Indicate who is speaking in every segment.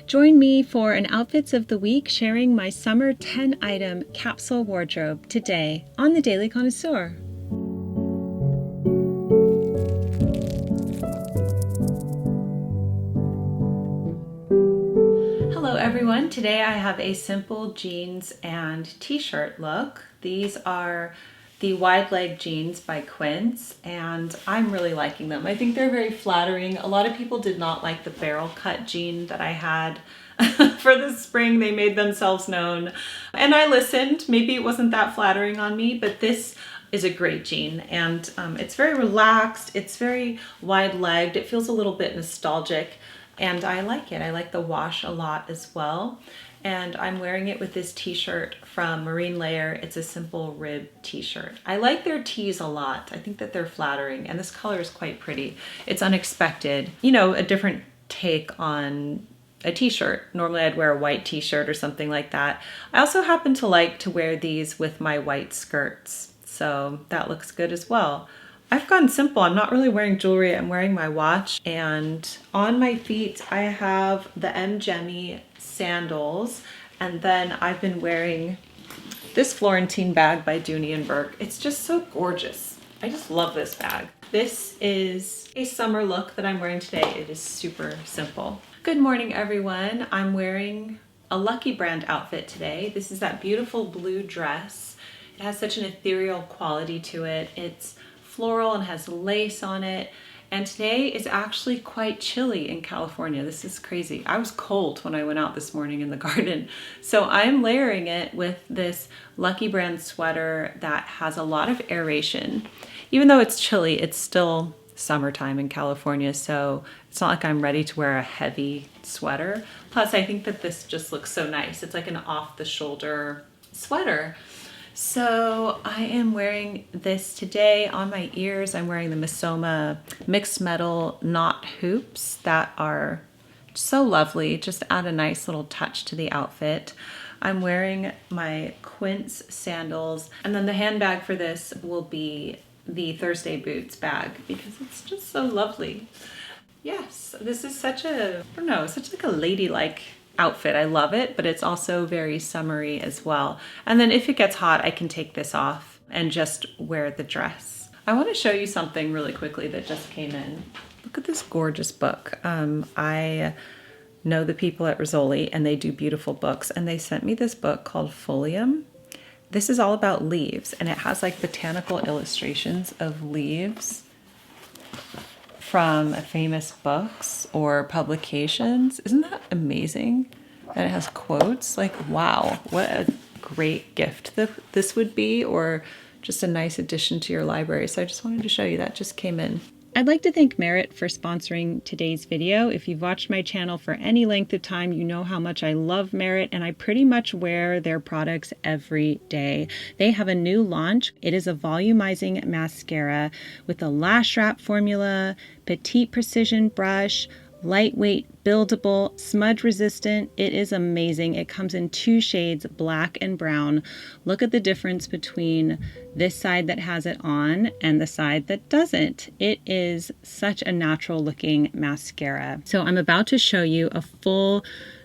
Speaker 1: Join me for an Outfits of the Week, sharing my summer 10-item capsule wardrobe today on the Daily Connoisseur. Hello everyone, today I have a simple jeans and t-shirt look. These are the wide leg jeans by Quince and I'm really liking them. I think they're very flattering. A lot of people did not like the barrel cut jean that I had for the spring. They made themselves known and I listened. Maybe it wasn't that flattering on me, but this is a great jean and it's very relaxed. It's very wide legged. It feels a little bit nostalgic. And I like it. I like the wash a lot as well. And I'm wearing it with this t-shirt from Marine Layer. It's a simple rib t-shirt. I like their tees a lot. I think that they're flattering and this color is quite pretty. It's unexpected. You know, a different take on a t-shirt. Normally I'd wear a white t-shirt or something like that. I also happen to like to wear these with my white skirts. So that looks good as well. I've gone simple. I'm not really wearing jewelry. I'm wearing my watch. And on my feet, I have the M. Jemmy sandals. And then I've been wearing this Florentine bag by Dooney & Bourke. It's just so gorgeous. I just love this bag. This is a summer look that I'm wearing today. It is super simple. Good morning, everyone. I'm wearing a Lucky Brand outfit today. This is that beautiful blue dress. It has such an ethereal quality to it. It's floral and has lace on it. And today is actually quite chilly in California. This is crazy. I was cold when I went out this morning in the garden. So I'm layering it with this Lucky Brand sweater that has a lot of aeration. Even though it's chilly, it's still summertime in California. So it's not like I'm ready to wear a heavy sweater. Plus, I think that this just looks so nice. It's like an off the shoulder sweater. So I am wearing this today on my ears. I'm wearing the Missoma mixed metal knot hoops that are so lovely. Just add a nice little touch to the outfit. I'm wearing my Quince sandals, and then the handbag for this will be the Thursday Boots bag because it's just so lovely. Yes, this is such a, I don't know, such like a ladylike outfit. I love it, but it's also very summery as well. And then if it gets hot, I can take this off and just wear the dress. I want to show you something really quickly that just came in. Look at this gorgeous book. I know the people at Rizzoli and they do beautiful books, and they sent me this book called Folium. This is all about leaves, and it has like botanical illustrations of leaves from famous books or publications. Isn't that amazing? And it has quotes. Like, wow, what a great gift this would be, or just a nice addition to your library. So I just wanted to show you that just came in. I'd like to thank Merit for sponsoring today's video. If you've watched my channel for any length of time, you know how much I love Merit, and I pretty much wear their products every day. They have a new launch. It is a volumizing mascara with a lash wrap formula, petite precision brush, lightweight, buildable, smudge resistant. It is amazing. It comes in 2 shades, black and brown. Look at the difference between this side that has it on and the side that doesn't. It is such a natural looking mascara. So I'm about to show you a full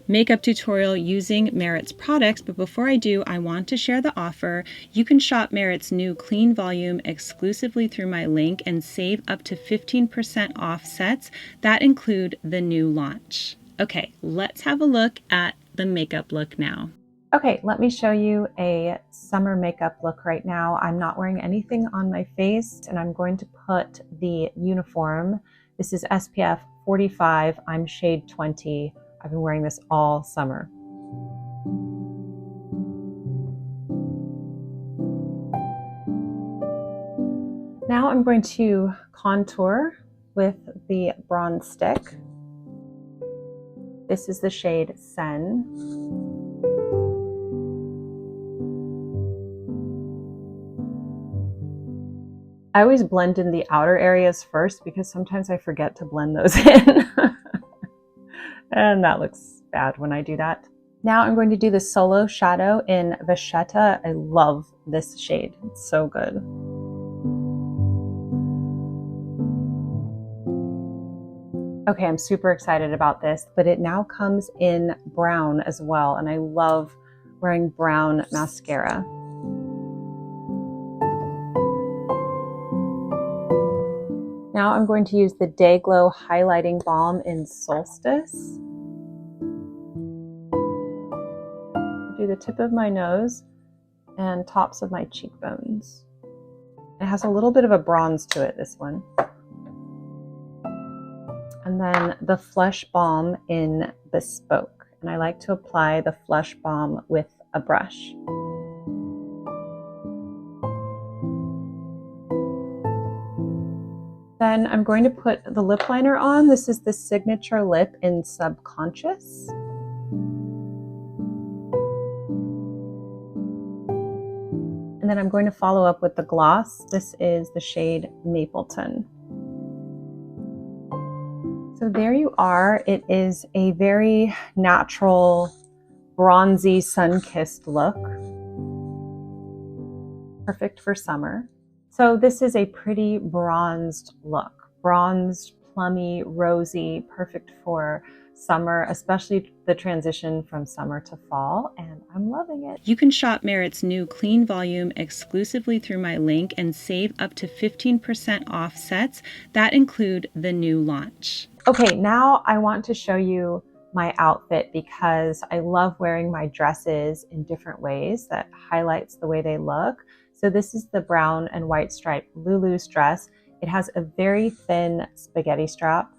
Speaker 1: makeup tutorial using Merit's products, but before I do, I want to share the offer. You can shop Merit's new Clean Volume exclusively through my link and save up to 15% off sets that include the new launch. Okay, let's have a look at the makeup look now. Okay, let me show you a summer makeup look right now. I'm not wearing anything on my face, and I'm going to put the uniform. This is SPF 45. I'm shade 20. I've been wearing this all summer. Now I'm going to contour with the bronze stick. This is the shade Sen. I always blend in the outer areas first because sometimes I forget to blend those in. And that looks bad when I do that. Now I'm going to do the Solo Shadow in Vachetta. I love this shade. It's so good. Okay, I'm super excited about this, but it now comes in brown as well, and I love wearing brown mascara. Now I'm going to use the Day Glow Highlighting Balm in Solstice. Do the tip of my nose and tops of my cheekbones. It has a little bit of a bronze to it, this one. And then the Flush Balm in Bespoke. And I like to apply the Flush Balm with a brush. Then I'm going to put the lip liner on. This is the Signature Lip in Subconscious. And then I'm going to follow up with the gloss. This is the shade Mapleton. So there you are. It is a very natural, bronzy, sun-kissed look. Perfect for summer. So this is a pretty bronzed look. Bronzed, plummy, rosy, perfect for summer, especially the transition from summer to fall, and I'm loving it. You can shop Merit's new clean volume exclusively through my link and save up to 15% off sets that include the new launch. Okay, now I want to show you my outfit because I love wearing my dresses in different ways that highlights the way they look. So this is the brown and white striped Lulu's dress. It has a very thin spaghetti strap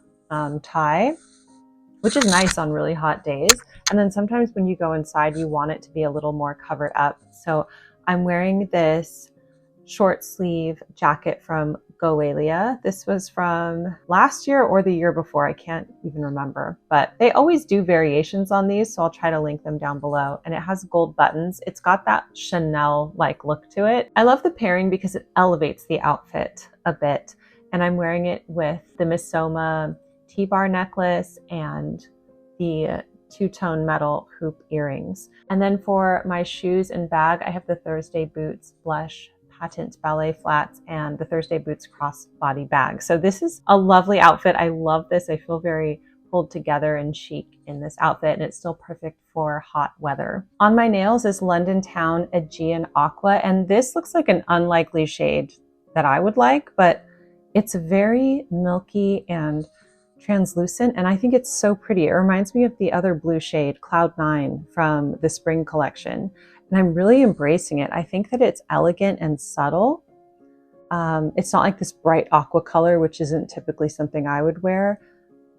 Speaker 1: tie, which is nice on really hot days. And then sometimes when you go inside, you want it to be a little more covered up. So I'm wearing this short sleeve jacket from Goelia. This was from last year or the year before. I can't even remember, but they always do variations on these. So I'll try to link them down below. And it has gold buttons. It's got that Chanel-like look to it. I love the pairing because it elevates the outfit a bit. And I'm wearing it with the Missoma T-bar necklace and the two-tone metal hoop earrings. And then for my shoes and bag, I have the Thursday Boots Blush Patent Ballet Flats and the Thursday Boots crossbody bag. So this is a lovely outfit. I love this. I feel very pulled together and chic in this outfit, and it's still perfect for hot weather. On my nails is London Town Aegean Aqua, and this looks like an unlikely shade that I would like, but it's very milky and translucent, and I think it's so pretty. It reminds me of the other blue shade, Cloud 9, from the spring collection, and I'm really embracing it. I think that it's elegant and subtle. It's not like this bright aqua color, which isn't typically something I would wear,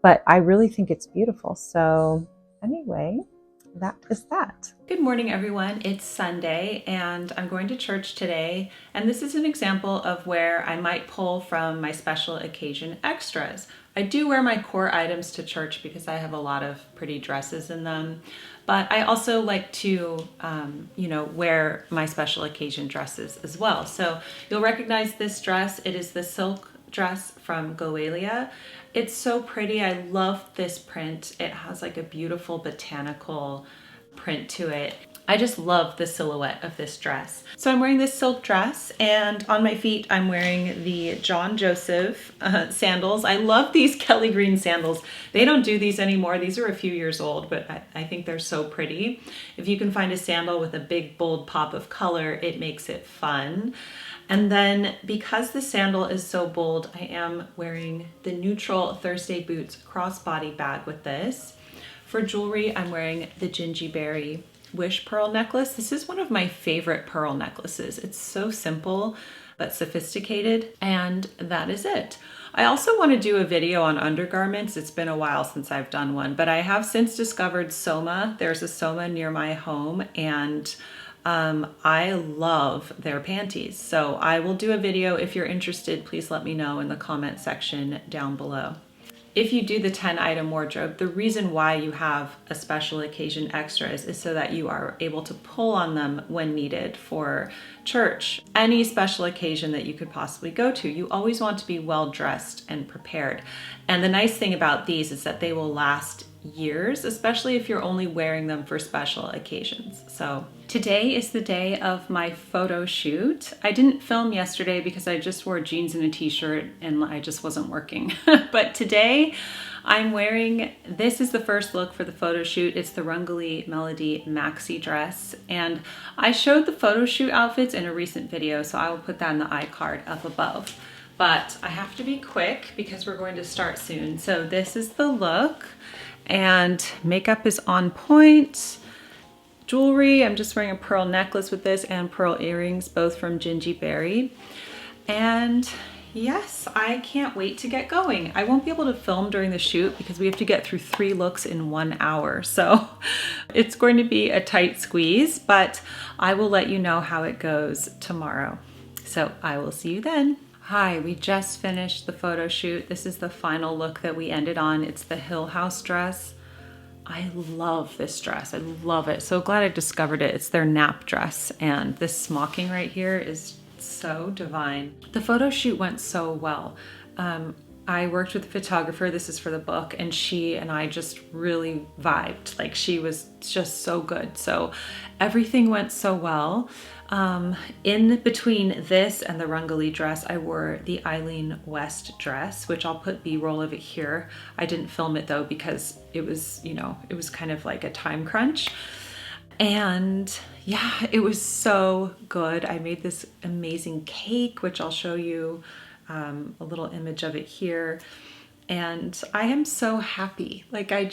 Speaker 1: but I really think it's beautiful. So anyway, that is that. Good morning, everyone. It's Sunday and I'm going to church today. And this is an example of where I might pull from my special occasion extras. I do wear my core items to church because I have a lot of pretty dresses in them. But I also like to, wear my special occasion dresses as well. So you'll recognize this dress. It is the silk dress from Goelia. It's so pretty. I love this print. It has like a beautiful botanical print to it. I just love the silhouette of this dress. So I'm wearing this silk dress, and on my feet I'm wearing the John Joseph sandals. I love these Kelly green sandals. They don't do these anymore. These are a few years old, but I think they're so pretty. If you can find a sandal with a big bold pop of color, it makes it fun. And then because the sandal is so bold, I am wearing the neutral Thursday Boots crossbody bag with this. For jewelry, I'm wearing the Gingy Berry Wish pearl necklace. This is one of my favorite pearl necklaces. It's so simple but sophisticated, and that is it. I also want to do a video on undergarments. It's been a while since I've done one, but I have since discovered Soma. There's a Soma near my home, and I love their panties. So I will do a video. If you're interested, please let me know in the comment section down below. If you do the 10-item wardrobe, the reason why you have a special occasion extras is so that you are able to pull on them when needed for church, any special occasion that you could possibly go to. You always want to be well dressed and prepared. And the nice thing about these is that they will last years, especially if you're only wearing them for special occasions. So today is the day of my photo shoot. I didn't film yesterday because I just wore jeans and a t-shirt and I just wasn't working. But today I'm wearing, this is the first look for the photo shoot. It's the Rungali Melody maxi dress. And I showed the photo shoot outfits in a recent video, so I will put that in the iCard up above. But I have to be quick because we're going to start soon. So this is the look, and makeup is on point. Jewelry, I'm just wearing a pearl necklace with this and pearl earrings, both from Gingy Berry. And yes, I can't wait to get going. I won't be able to film during the shoot because we have to get through 3 looks in 1 hour. So it's going to be a tight squeeze, but I will let you know how it goes tomorrow. So I will see you then. Hi, we just finished the photo shoot. This is the final look that we ended on. It's the Hill House dress. I love this dress. I love it. So glad I discovered it. It's their nap dress, and this smocking right here is so divine. The photo shoot went so well. I worked with a photographer, this is for the book, and she and I just really vibed. Like, she was just so good. So everything went so well. In between this and the Rungali dress, I wore the Eileen West dress, which I'll put B-roll of it here. I didn't film it though because it was, you know, it was kind of like a time crunch. And yeah, it was so good. I made this amazing cake, which I'll show you a little image of it here. And I am so happy. Like, I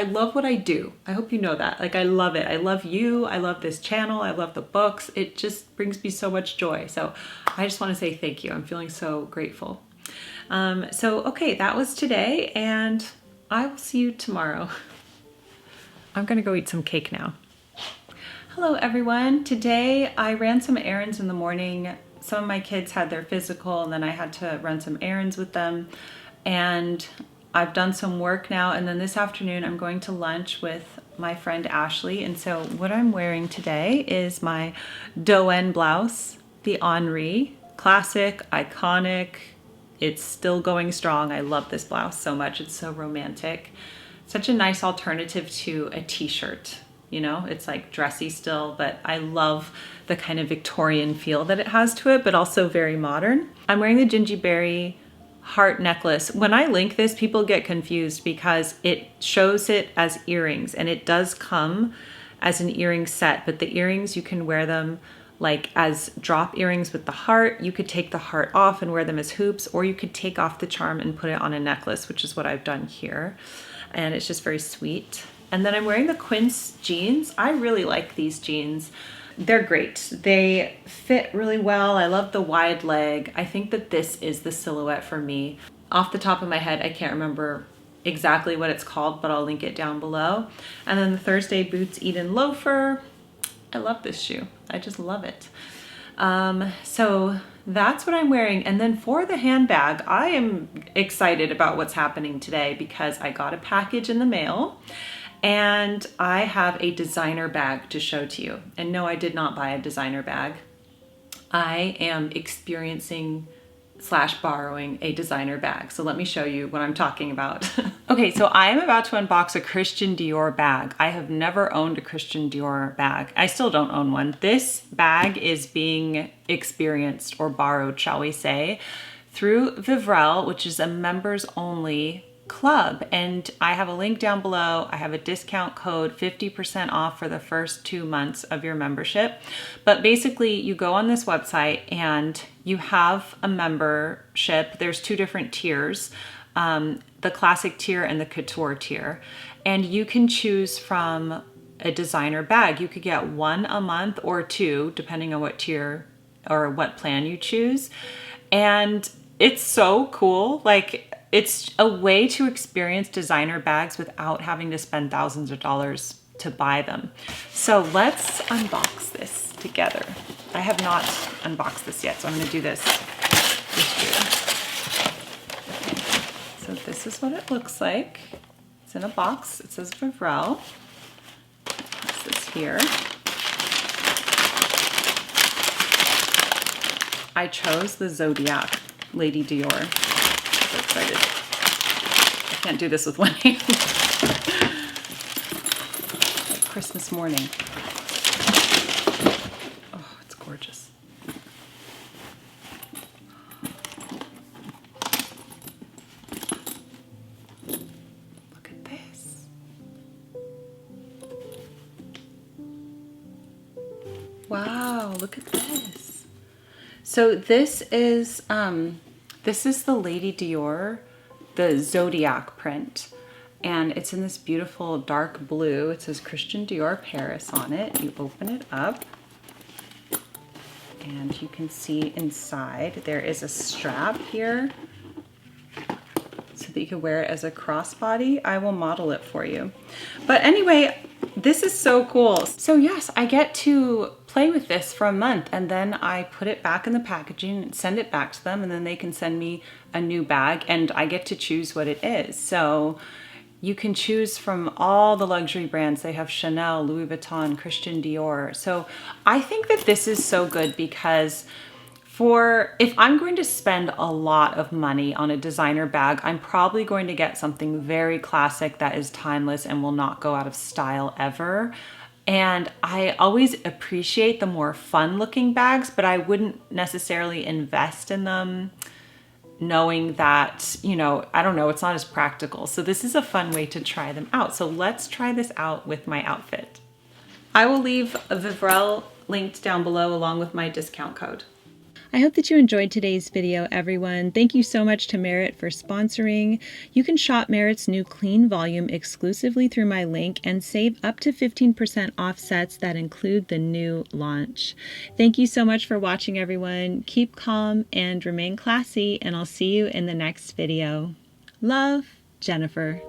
Speaker 1: love what I do. I hope you know that. Like, I love it. I love you. I love this channel. I love the books. It just brings me so much joy. So I just want to say thank you. I'm feeling so grateful. Okay, that was today, and I will see you tomorrow. I'm gonna go eat some cake now. Hello everyone. Today I ran some errands in the morning. Some of my kids had their physical, and then I had to run some errands with them. And I've done some work now, and then this afternoon I'm going to lunch with my friend Ashley. And so what I'm wearing today is my Doen blouse, the Henri, classic, iconic. It's still going strong. I love this blouse so much. It's so romantic. Such a nice alternative to a t-shirt. You know, it's like dressy still, but I love the kind of Victorian feel that it has to it, but also very modern. I'm wearing the Gingy Berry heart necklace. When I link this, people get confused because it shows it as earrings, and it does come as an earring set, but the earrings, you can wear them like as drop earrings with the heart. You could take the heart off and wear them as hoops, or you could take off the charm and put it on a necklace, which is what I've done here. And it's just very sweet. And then I'm wearing the Quince jeans. I really like these jeans. They're great. They fit really well. I love the wide leg. I think that this is the silhouette for me. Off the top of my head, I can't remember exactly what it's called, but I'll link it down below. And then the Thursday Boots Eden loafer. I love this shoe. I just love it. So that's what I'm wearing. And then for the handbag, I am excited about what's happening today because I got a package in the mail. And I have a designer bag to show to you. And no, I did not buy a designer bag. I am experiencing / borrowing a designer bag. So let me show you what I'm talking about. Okay, so I am about to unbox a Christian Dior bag. I have never owned a Christian Dior bag. I still don't own one. This bag is being experienced or borrowed, shall we say, through Vivrel, which is a members only club, and I have a link down below. I have a discount code, 50% off for the first 2 months of your membership. But basically you go on this website and you have a membership. There's 2 different tiers, the classic tier and the couture tier, and you can choose from a designer bag. You could get 1 a month or 2 depending on what tier or what plan you choose. And it's so cool. Like, it's a way to experience designer bags without having to spend thousands of dollars to buy them. So let's unbox this together. I have not unboxed this yet, so I'm gonna do this with you. Okay. So this is what it looks like. It's in a box. It says Vivrel. What's this here? I chose the Zodiac Lady Dior. So excited. I can't do this with one hand. Like Christmas morning. Oh, it's gorgeous. Wow, look at this. So this is the Lady Dior, the Zodiac print. And it's in this beautiful dark blue. It says Christian Dior Paris on it. You open it up and you can see inside there is a strap here so that you can wear it as a crossbody. I will model it for you. But anyway, this is so cool. So yes, I get to play with this for a month and then I put it back in the packaging and send it back to them, and then they can send me a new bag and I get to choose what it is. So you can choose from all the luxury brands. They have Chanel, Louis Vuitton, Christian Dior. So I think that this is so good because if I'm going to spend a lot of money on a designer bag, I'm probably going to get something very classic that is timeless and will not go out of style ever. And I always appreciate the more fun looking bags, but I wouldn't necessarily invest in them knowing that, you know, I don't know, it's not as practical. So this is a fun way to try them out. So let's try this out with my outfit. I will leave a Vivrel linked down below along with my discount code. I hope that you enjoyed today's video, everyone. Thank you so much to Merit for sponsoring. You can shop Merit's new clean volume exclusively through my link and save up to 15% off sets that include the new launch. Thank you so much for watching, everyone. Keep calm and remain classy, and I'll see you in the next video. Love, Jennifer.